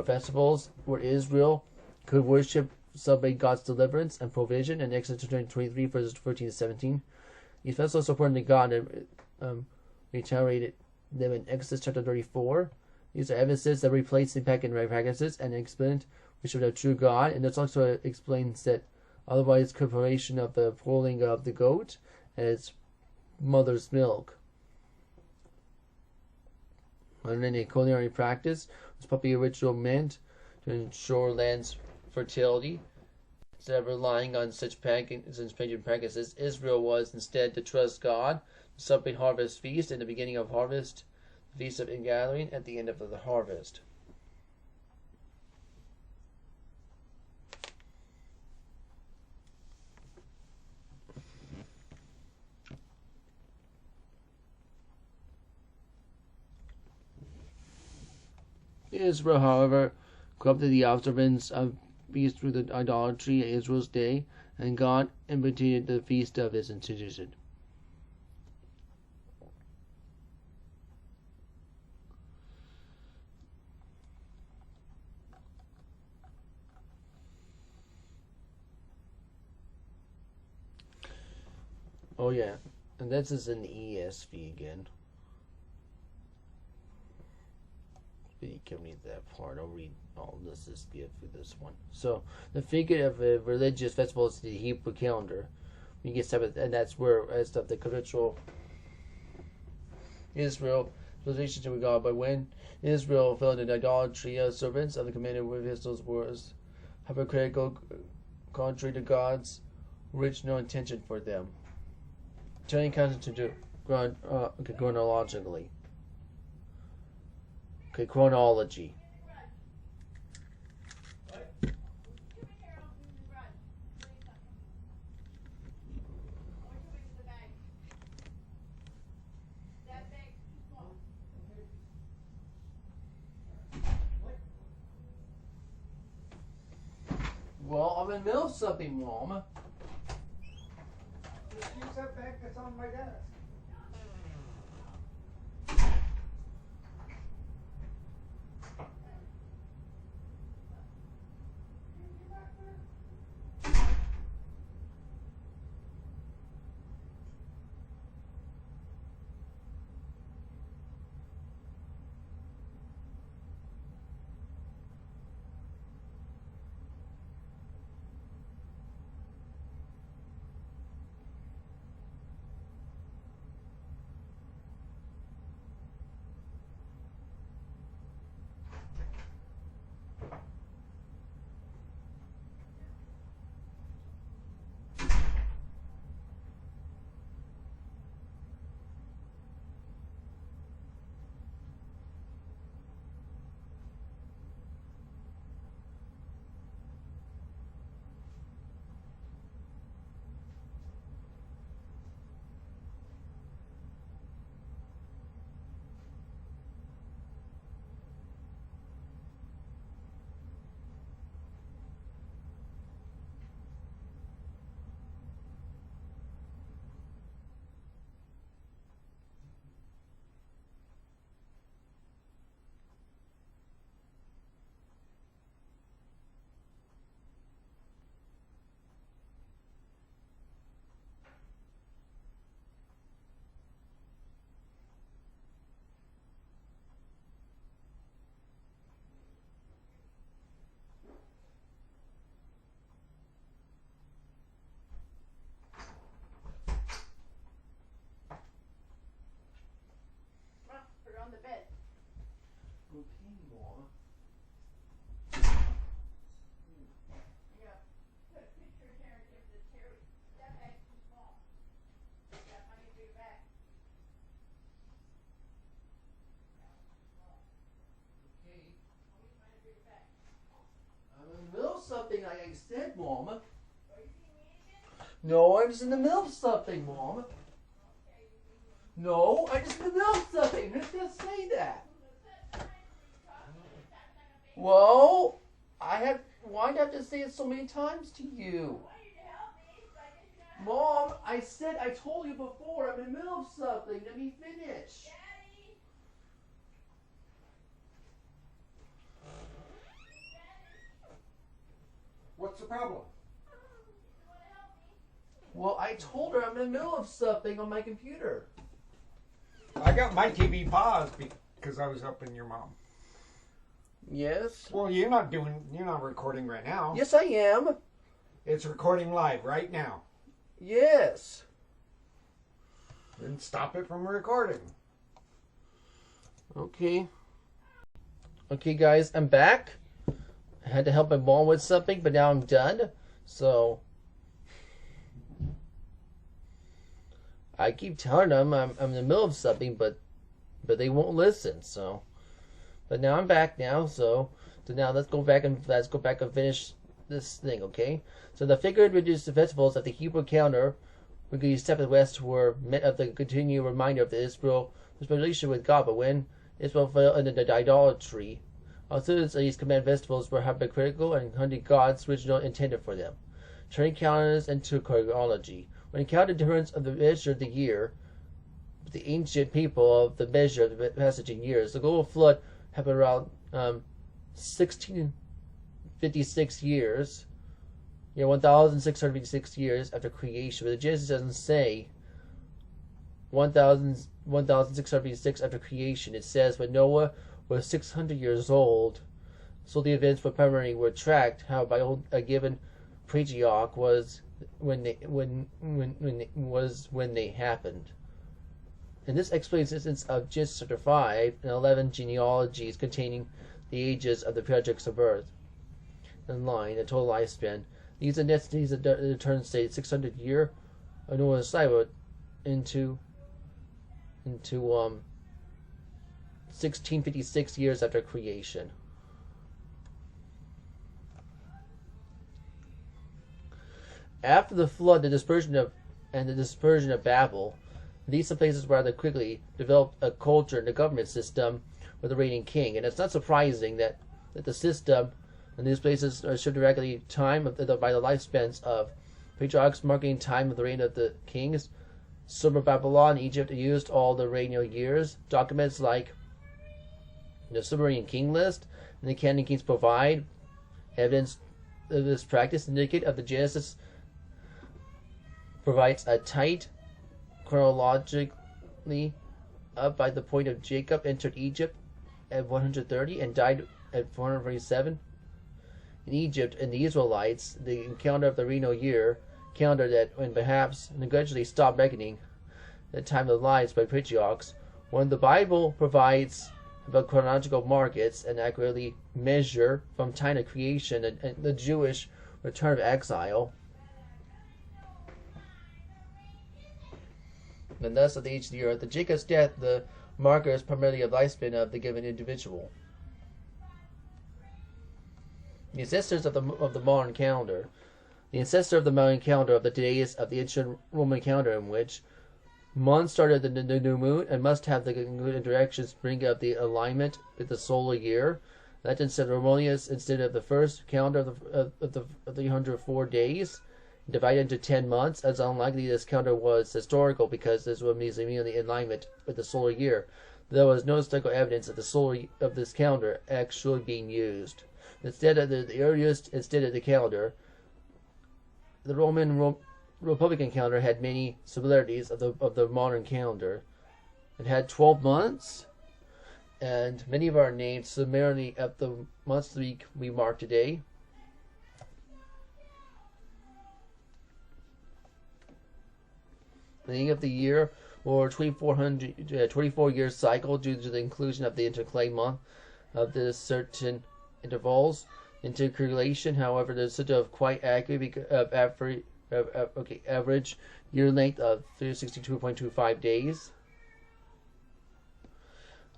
festivals where Israel could worship, celebrate God's deliverance and provision in Exodus 23 verses 14 to 17. These festivals according to God and reiterated them in Exodus chapter 34. These are evidences that replace the pagan practices and explain which of the true God, and this also explains that otherwise preparation of the pulling of the goat and its mother's milk. Other than a culinary practice, was probably ritual meant to ensure land's fertility. Instead of relying on such pagan practices, Israel was instead to trust God, to celebrate harvest feast in the beginning of harvest, the feast of ingathering at the end of the harvest. Israel, however, corrupted the observance of feast through the idolatry of Israel's day, and God imitated the feast of his institution. Oh yeah, and this is in the ESV again. You can read that part. I'll read all this is good for this one. So the figure of a religious festival is the Hebrew calendar. You get Sabbath, and that's where as of the ritual Israel relationship with God. But when Israel fell into idolatry, servants of the commanded epistles was hypocritical, contrary to God's original intention for them. Turning content to chronologically. Chronology. Well, I'm in the middle of something, Mom. Just use that bag that's on my desk. on the bed. Okay, Mom. Yeah. Put pictures here and give the Terry. That bag's too small. Yeah, I need to bring it back. Okay. I'll be trying to bring it back. I'm in the middle of something, like I said, Mom. Are you seeing me again? No, I'm just in the middle of something, Mom. Okay, you see me. No, I'm just in the middle of something. Who's gonna say that? Well, why do I have to say it so many times to you? Mom, I told you before, I'm in the middle of something. Let me finish. What's the problem? Well, I told her I'm in the middle of something on my computer. I got my TV paused because I was helping your mom. Yes? Well, you're not recording right now. Yes, I am. It's recording live right now. Yes. Then stop it from recording. Okay. Okay, guys, I'm back. I had to help my mom with something, but now I'm done. So, I keep telling them I'm in the middle of something, but they won't listen. So, but now I'm back now. So now let's go back and finish this thing, okay? So the figure introduced the festivals of the Hebrew calendar, when you step west, were meant of the continued reminder of this relationship with God. But when Israel fell into the idolatry, also these command festivals were hypocritical and hunting God's original intended for them, turning calendars into chronology. When counted turns of the measure of the year, the ancient people of the measure of the passage in years, the global flood happened around 1656 years, 1,656 years after creation. But the Genesis doesn't say 1,656 after creation. It says when Noah was 600 years old, so the events for primarily were tracked how by a given patriarch was when they happened. And this explains the existence of Genesis chapter 5 and 11 genealogies containing the ages of the patriarchs of earth in line, the total lifespan. These identities in turn state 600 year of Noah's cycle into 1656 years after creation. After the flood, the dispersion of Babel, these places rather quickly developed a culture and a government system with a reigning king. And it's not surprising that the system in these places should directly time by the lifespans of patriarchs, marking time of the reign of the kings. Sumer Babylon, Egypt used all the regnal years. Documents like the Sumerian king list and the Akkadian kings provide evidence of this practice. Indicate of the Genesis provides a tight chronologically up by the point of Jacob entered Egypt at 130 and died at 447. In Egypt and the Israelites, the encounter of the regnal year calendar that when perhaps gradually stopped reckoning the time of the lives by patriarchs. When the Bible provides about chronological markets and accurately measure from time of creation and the Jewish return of exile, and thus of the age of the earth, the Jacob's death, the marker is primarily of lifespan of the given individual. The ancestors of the modern calendar. The ancestor of the modern calendar of the days of the ancient Roman calendar, in which months started the new moon and must have the interactions bring up the alignment with the solar year. That instead of harmonious, instead of the first calendar of the 304 days, divided into 10 months, as unlikely this calendar was historical because this would be immediately in alignment with the solar year. There was no historical evidence of this calendar actually being used. Instead of the earliest, instead of the calendar, the Roman Republican calendar had many similarities of the modern calendar. It had 12 months, and many of our names summarily of the months of the week we mark today. The beginning of the year or 24-year cycle due to the inclusion of the intercalary month of the certain intervals. Intercalation, however, is said to have quite accurate average year length of 362.25 days.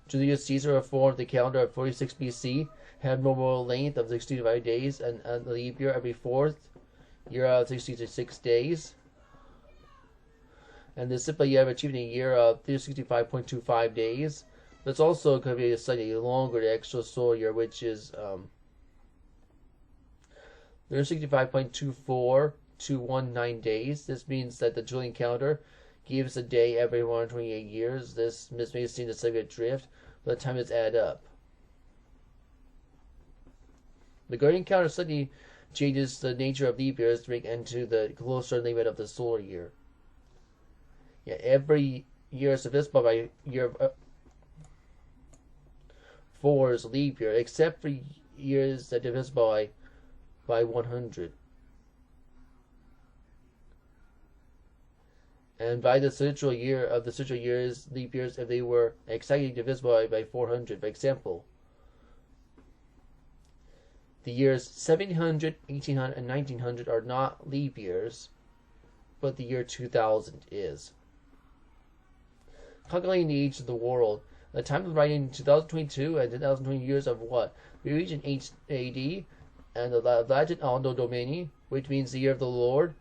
Julius Caesar reformed the calendar of 46 BC, had normal length of 65 days, and a leap year every fourth year of 66 days. And the simple year achieving a year of 365.25 days. But it's also going to be a slightly longer the extra solar year, which is 365.24219 days. This means that the Julian calendar gives a day every 128 years. This may seem to slightly drift, but the time is add up. The Gregorian calendar slightly changes the nature of leap years to make into the closer limit of the solar year. Yeah, every year is divisible by year 4 is leap year, except for years that are divisible by 100. And by the central year of the central years, leap years, if they were exactly divisible by 400. For example, the years 1700, 1800, and 1900 are not leap years, but the year 2000 is. Calculating the age of the world. The time of writing 2022 and 2020 years of what? We reach in AD, and the Latin Anno Domini, which means the year of the Lord.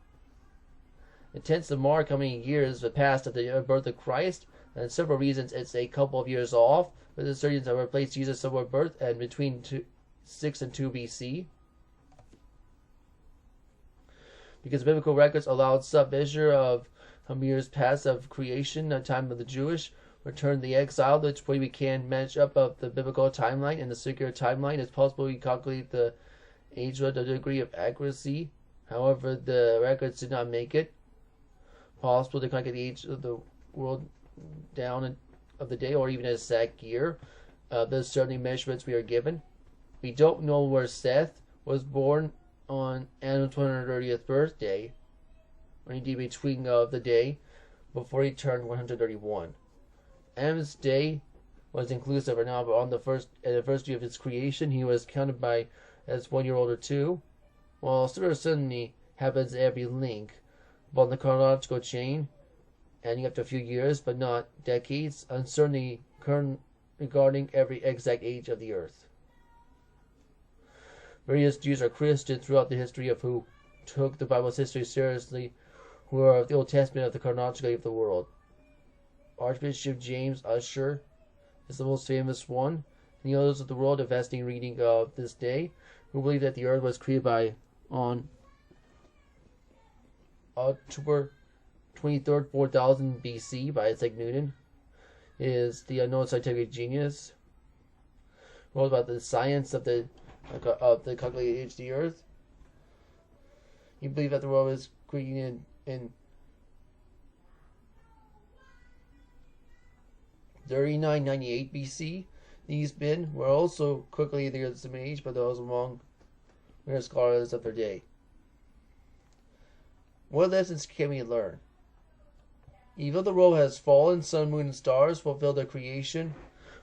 It tends to mark how many years have passed of the birth of Christ, and several reasons it's a couple of years off, with the surgeons that replaced Jesus' somewhere birth and between 6 and 2 BC. Because biblical records allowed some measure of how many years passed of creation, the time of the Jewish return to the exile, which way we can match up of the biblical timeline and the secular timeline. It's possible we calculate the age with a degree of accuracy. However, the records did not make it possible to calculate the age of the world down of the day or even a exact year. There's certainly measurements we are given. We don't know where Seth was born on Adam's 130th birthday, or indeed between the day before he turned 131. Adam's day was inclusive or not, but on the first anniversary of his creation, he was counted by as 1 year old or 2. While certainly happens every link upon the chronological chain, adding up to a few years, but not decades, uncertainty current regarding every exact age of the earth. Various Jews or Christians throughout the history of who took the Bible's history seriously, who are of the Old Testament of the chronology of the world. Archbishop James Ussher is the most famous one, and the others of the world have fascinating reading of this day, who believe that the earth was created on October 23rd, 4000 BC by Isaac Newton. Is the unknown scientific genius. Wrote about the science of the calculated age of the earth. He believed that the world was created in 3998 BC. These men were also quickly near the same age, but those among great scholars of their day. What lessons can we learn? Even the world has fallen, sun, moon, and stars fulfill their creation.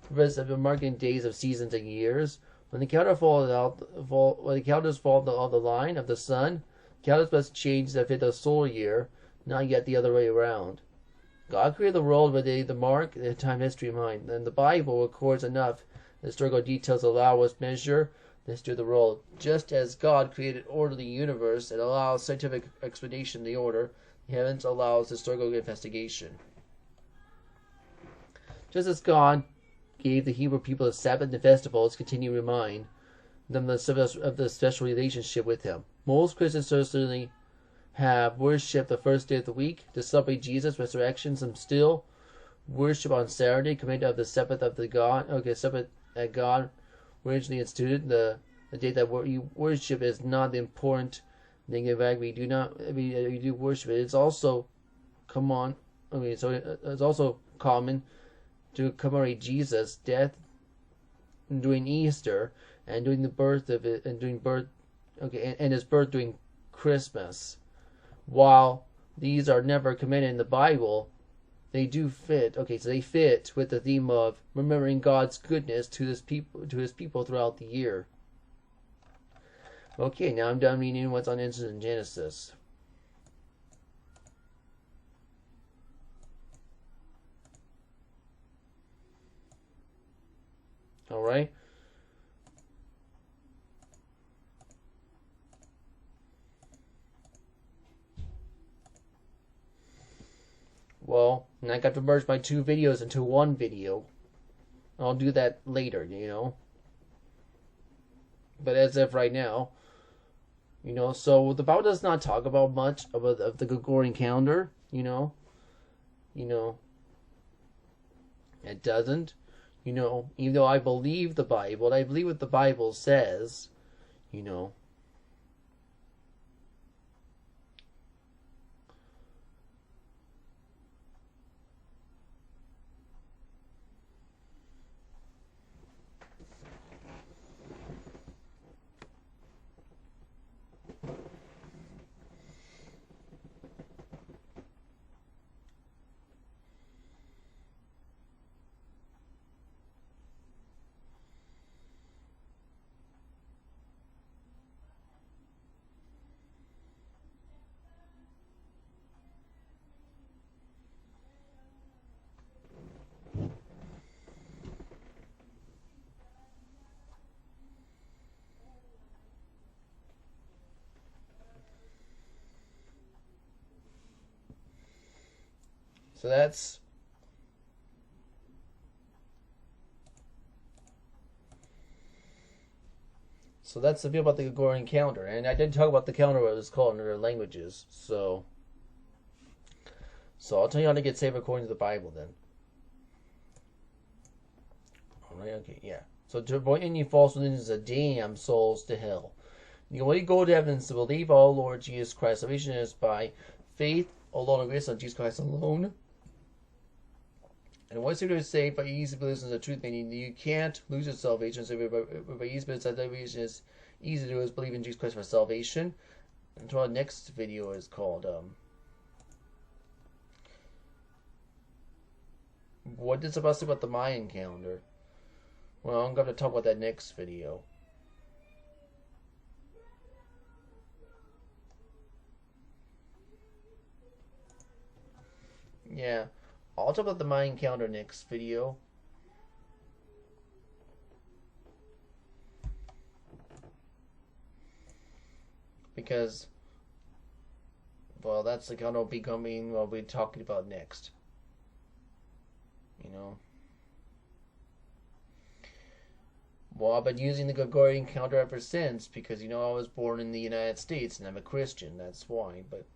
Purpose have been marking days of seasons and years. When the calendars fall out the line of the sun, calendars must change to fit the solar year, not yet the other way around. God created the world with the mark and time history in mind, and the Bible records enough historical details allow us to measure the history of the world. Just as God created order of the universe and allows scientific explanation of the order, the heavens allows historical investigation. Just as God gave the Hebrew people the Sabbath and festivals, continue to remind them of the special relationship with Him. Most Christians certainly have worshipped the first day of the week to celebrate Jesus' resurrection. Some still worship on Saturday, committed of the Sabbath of the God. Sabbath that God originally instituted. The day that we worship is not the important thing. In fact, we do worship it. It's also it's also common to commemorate Jesus' death during Easter and during the birth of it and and his birth during Christmas. While these are never commended in the Bible, they do fit. Okay, so they fit with the theme of remembering God's goodness to His people throughout the year. Okay, now I'm done reading what's on in Genesis. All right. Well, and I got to merge my two videos into one video. I'll do that later, you know. But as of right now, you know, so the Bible does not talk about much of the Gregorian calendar, you know. It doesn't. You know, even though I believe the Bible, I believe what the Bible says, you know. So that's the feel about the Gregorian calendar, and I did talk about the calendar what it was called in other languages. So I'll tell you how to get saved according to the Bible then. All right, okay, yeah. So to avoid any false religions that damn souls to hell. The only goal to heaven is to believe all Lord Jesus Christ. Salvation is by faith alone and grace on Jesus Christ alone. And once you're saved by easy beliefs in the truth, meaning you can't lose your salvation. So by easy beliefs, salvation is easy to do is believe in Jesus Christ for salvation. And our next video is called what is about to say about the Mayan calendar? Well, I'm going to talk about that next video. Yeah. I'll talk about the Mayan calendar next video. Because, well, that's the calendar we'll be talking about next. You know. Well, I've been using the Gregorian calendar ever since because, you know, I was born in the United States and I'm a Christian. That's why, but...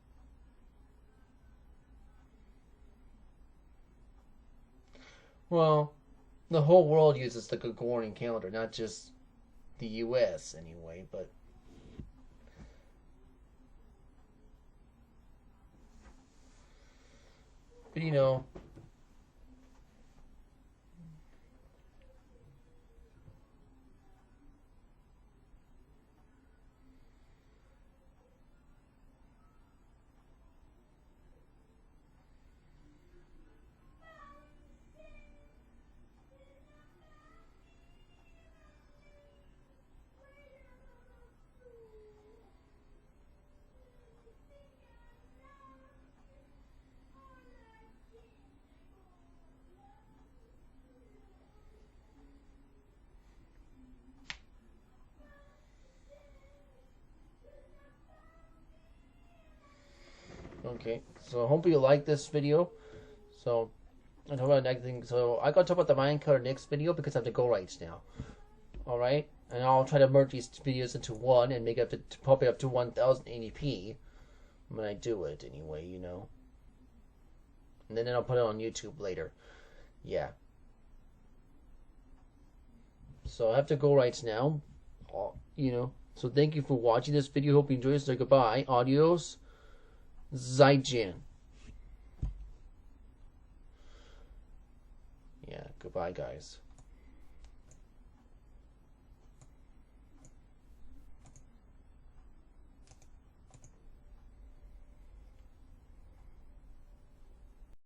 Well, the whole world uses the Gregorian calendar, not just the U.S. anyway, but you know, okay. So I hope you like this video. So I talk about next thing. So I gotta talk about the Mayan calendar next video because I have to go right now. All right, and I'll try to merge these videos into one and make it probably up to 1080p when I do it anyway, you know. And then I'll put it on YouTube later. Yeah. So I have to go right now. You know. So thank you for watching this video. Hope you enjoyed it. So goodbye. Adios. Zaijian. Yeah, goodbye guys.